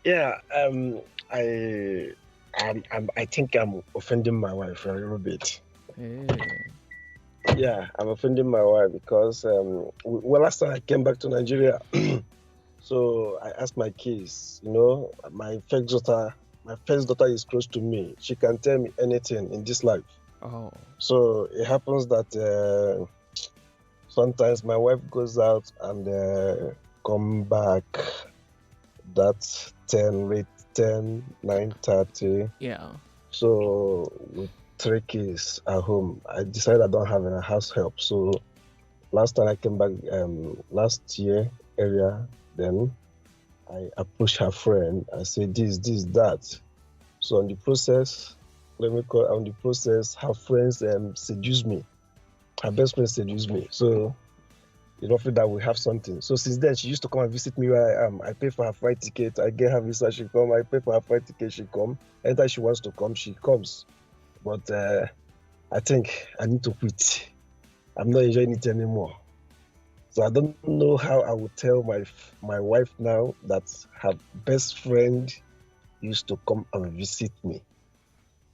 Yeah, I, I think I'm offending my wife a little bit. Eh. Yeah, I'm offending my wife because well, last time I came back to Nigeria, so I asked my kids. My first daughter is close to me. She can tell me anything in this life. Oh. So it happens that sometimes my wife goes out and come back that 10, late 10, 9:30. Yeah. So with three kids at home, I decided I don't have any house help. So last time I came back last year area, then I approached her friend. I said this, that. So on the process, let me call on the process, her friends seduced me. Her best friend seduced me. So it offered that we have something. So since then, she used to come and visit me where I am. I pay for her flight ticket. I get her visa. She come. I pay for her flight ticket. She come. Anytime she wants to come, she comes. But I think I need to quit. I'm not enjoying it anymore. So I don't know how I would tell my wife now that her best friend used to come and visit me,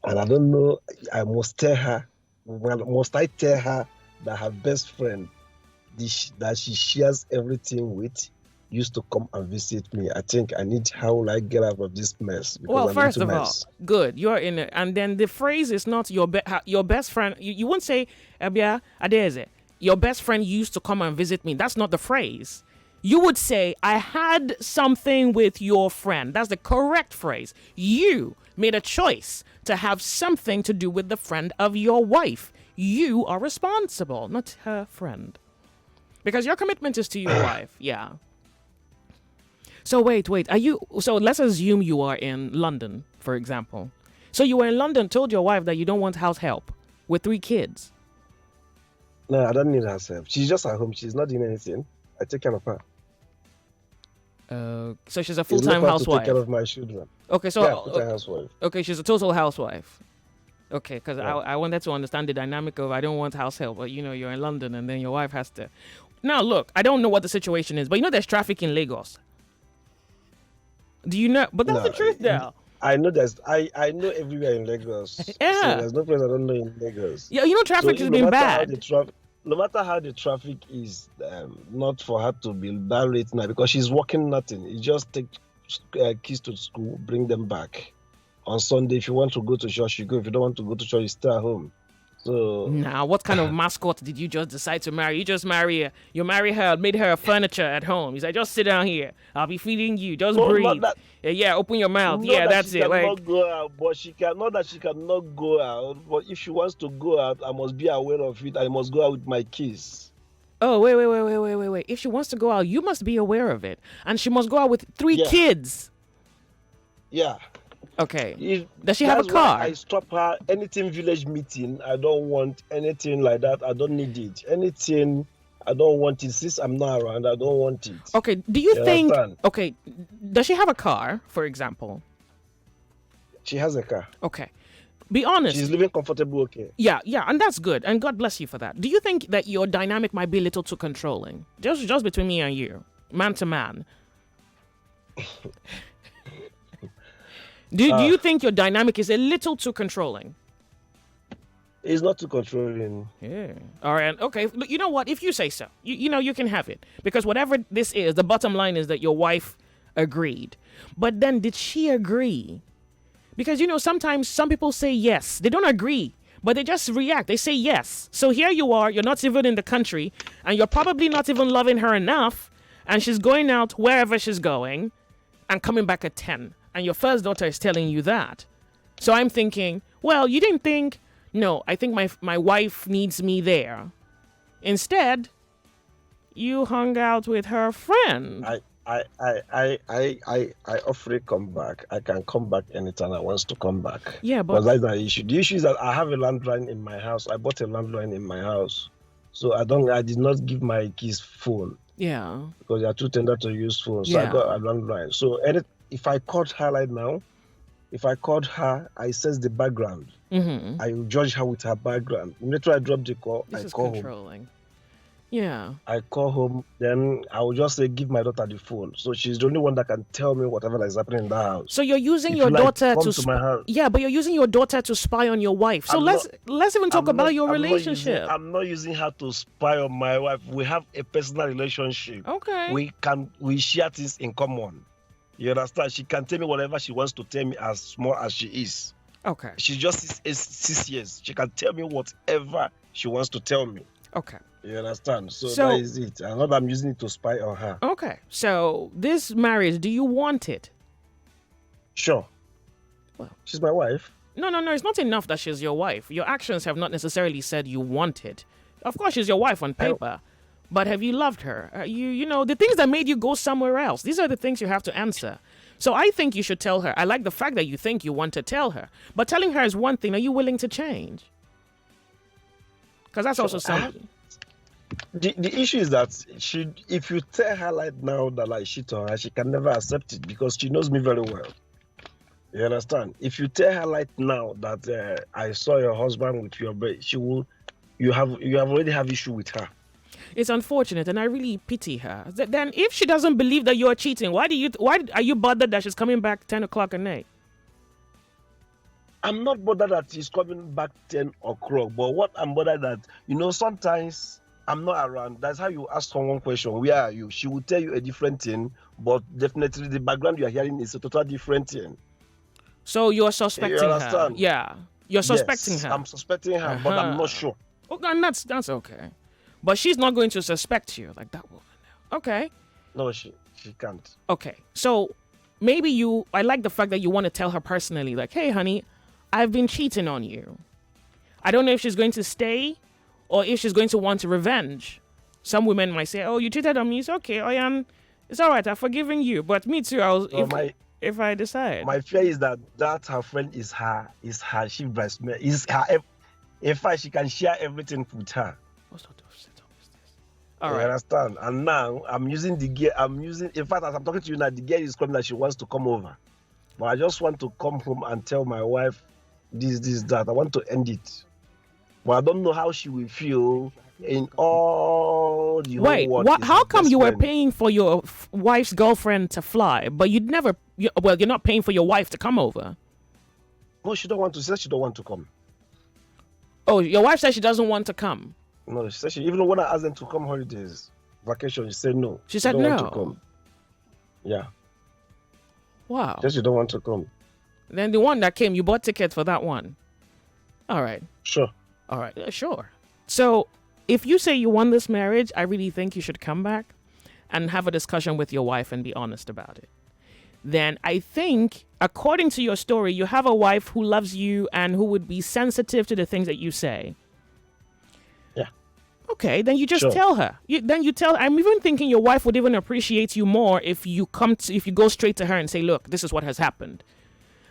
and I don't know. I must tell her. Well, must I tell her that her best friend that she shares everything with used to come and visit me? I think I need how will I get out of this mess because Well, I'm first into of all, mess. good. You're in it. And then the phrase is not your best friend. You wouldn't say, Abia, Adeze, your best friend used to come and visit me. That's not the phrase. You would say, I had something with your friend. That's the correct phrase. You made a choice to have something to do with the friend of your wife. You are responsible, not her friend. Because your commitment is to your wife. Yeah. So wait. Are you? So let's assume you are in London, for example. So you were in London, told your wife that you don't want house help with three kids. No, I don't need her help. She's just at home. She's not doing anything. I take care of her. So she's a full It's left time her to take care housewife. of my children. Okay, Yeah, so full-time housewife. okay, she's a total housewife. Okay, because Yeah. I wanted to understand the dynamic of I don't want house help, but you're in London and then your wife has to. Now look, I don't know what the situation is, but there's traffic in Lagos. Do you know? But that's the No, truth, though. I know I know everywhere in Lagos. So Yeah, there's no place I don't know in Lagos. yeah. So Traffic has if no been matter how the bad. traffic no matter how the traffic is, not for her to be that late now because she's working nothing. You just take kids to school, bring them back. On Sunday, if you want to go to church, you go. If you don't want to go to church, you stay at home. So Now, what kind of mascot did you just decide to marry? You just you marry her, made her furniture at home. You said, just sit down here. I'll be feeding you. Just no, not breathe. that Yeah, yeah, open your mouth. not Yeah, that she that's it. cannot Like, go out, but she can not that she cannot go out. But if she wants to go out, I must be aware of it. I must go out with my kids. oh, wait. If she wants to go out, you must be aware of it. And she must go out with three Yeah, kids. yeah. Okay. If, Does she have a that's why I car? stop her. Anything village meeting, I don't want anything like that. I don't need it. Anything, I don't want it. Since I'm not around, I don't want it. Okay. Do you You think, understand? okay, does she have a car, for example? She has a car. Okay. Be She's honest. living comfortable. Okay. Yeah, and that's good. And God bless you for that. Do you think that your dynamic might be a little too controlling? Just between me and you, man to man. Do Uh, you think your dynamic is a little too controlling? it's not too controlling. Yeah. All right. Okay. Look, you know what? If you say so, you can have it because whatever this is, the bottom line is that your wife agreed. But then, did she agree? Because sometimes some people say yes, they don't agree, but they just react. They say yes. So here you are. You're not even in the country, and you're probably not even loving her enough. And she's going out wherever she's going, and coming back at 10. And your first daughter is telling you that. So I'm thinking, well, you didn't think. No, I think my wife needs me there. Instead, you hung out with her friend. I often come back. I can come back anytime I want to come back. Yeah, but Because that's the issue. The issue is that I have a landline in my house. I bought a landline in my house. So I did not give my kids phone yeah, because they are too tender to use phone. So I yeah. got a landline. So if I called her right now, if I called her, I sense the background. Mm-hmm. I will judge her with her background. Immediately I drop the call, This I is call home. controlling. Yeah. I call home, then I will just say, give my daughter the phone. So she's the only one that can tell me whatever that is happening in that house. So you're using If your you like, daughter come to to my house. yeah, but you're using your daughter to spy on your wife. So I'm not let's even talk about your relationship. I'm not using her to spy on my wife. We have a personal relationship. Okay. We share things in common. You understand? She can tell me whatever she wants to tell me as small as she is. Okay. She's just 6 years. She can tell me whatever she wants to tell me. Okay. You understand? So that is it. And not that I'm using it to spy on her. Okay. So this marriage, do you want it? Sure. Well, she's my wife. No. It's not enough that she's your wife. Your actions have not necessarily said you want it. Of course, she's your wife on paper. But have you loved her? You know, the things that made you go somewhere else. These are the things you have to answer. So I think you should tell her. I like the fact that you think you want to tell her. But telling her is one thing. Are you willing to change? Because that's also something. The issue is that if you tell her like now that I cheat on her, she can never accept it because she knows me very well. You understand? If you tell her like now that I saw your husband with your baby, you have already have issue with her. It's unfortunate, and I really pity her. Then, if she doesn't believe that you're cheating, why are you bothered that she's coming back 10 o'clock at night? I'm not bothered that she's coming back 10 o'clock, but what I'm bothered that, sometimes I'm not around. That's how you ask someone question, where are you? She will tell you a different thing, but definitely the background you are hearing is a total different thing. So you're suspecting her? Yeah, you're suspecting her. I'm suspecting her, but I'm not sure. Okay, and that's okay. But she's not going to suspect you like that woman. Okay. No, she can't. Okay. So maybe I like the fact that you want to tell her personally, like, hey, honey, I've been cheating on you. I don't know if she's going to stay or if she's going to want revenge. Some women might say, oh, you cheated on me. It's okay. It's all right. I've forgiven you. But me too. If I decide. My fear is that her friend is her chief bridesmaid. Is her. In fact, she can share everything with her. What sort of setup is this? All right. You understand? And now I'm using the gear. In fact, as I'm talking to you now, the girl is coming that she wants to come over. But I just want to come home and tell my wife this, that. I want to end it. But I don't know how she will feel in all the whole world. Wait, how come you were paying for your wife's girlfriend to fly, but you're not paying for your wife to come over? No, she don't want to. She said she don't want to come. Oh, your wife said she doesn't want to come. No, she said even when I asked them to come holidays, vacation, she said no. She said don't no. Want to come. Yeah. Wow. She said she don't want to come. Then the one that came, you bought tickets for that one. All right. Sure. All right. Sure. So if you say you won this marriage, I really think you should come back and have a discussion with your wife and be honest about it. Then I think, according to your story, you have a wife who loves you and who would be sensitive to the things that you say. Yeah. Okay, then you just tell her. I'm even thinking your wife would even appreciate you more if you go straight to her and say, look, this is what has happened.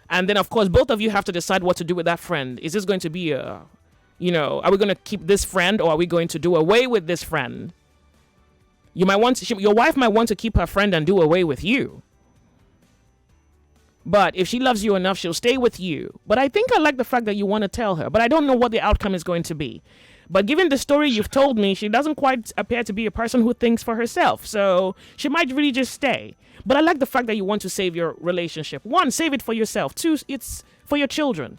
And then, of course, both of you have to decide what to do with that friend. Is this going to be are we going to keep this friend or are we going to do away with this friend? Your wife might want to keep her friend and do away with you. But if she loves you enough, she'll stay with you. But I think I like the fact that you want to tell her. But I don't know what the outcome is going to be. But given the story you've told me, she doesn't quite appear to be a person who thinks for herself. So she might really just stay. But I like the fact that you want to save your relationship. One, save it for yourself. Two, it's for your children.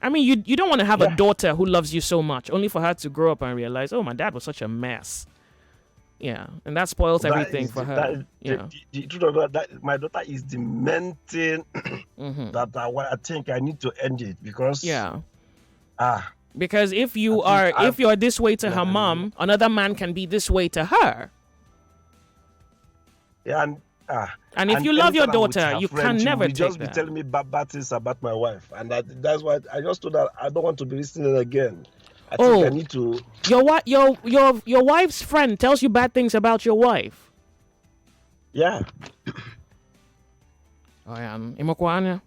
I mean, you don't want to have a daughter who loves you so much, only for her to grow up and realize, oh, my dad was such a mess. Yeah, and that spoils everything for her. The truth of that, my daughter is the main thing that I think I need to end it because because if you're this way to her mom, another man can be this way to her. Yeah, and if you love your daughter, you can never take just that. Be telling me bad things about my wife, and that's why I just told her I don't want to be listening again. I think I need to. Your wife's friend tells you bad things about your wife. Yeah. Oh yeah, imokwana.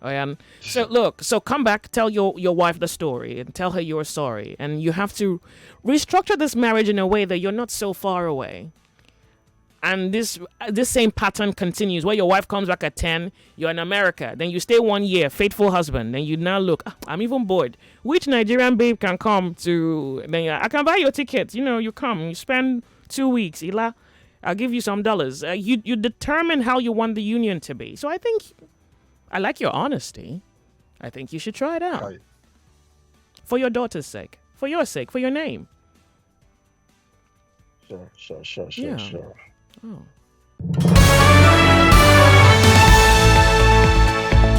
Oh yeah. So come back, tell your wife the story, and tell her you're sorry, and you have to restructure this marriage in a way that you're not so far away. and this same pattern continues where your wife comes back at 10, you're in America, then you stay 1 year, faithful husband, then you now look, I'm even bored. Which Nigerian babe can come to, then I can buy your ticket, you come, you spend 2 weeks, Ila, I'll give you some dollars. You determine how you want the union to be. So I think, I like your honesty. I think you should try it out. Right. For your daughter's sake, for your sake, for your name. Sure. Yeah. Sure. Oh.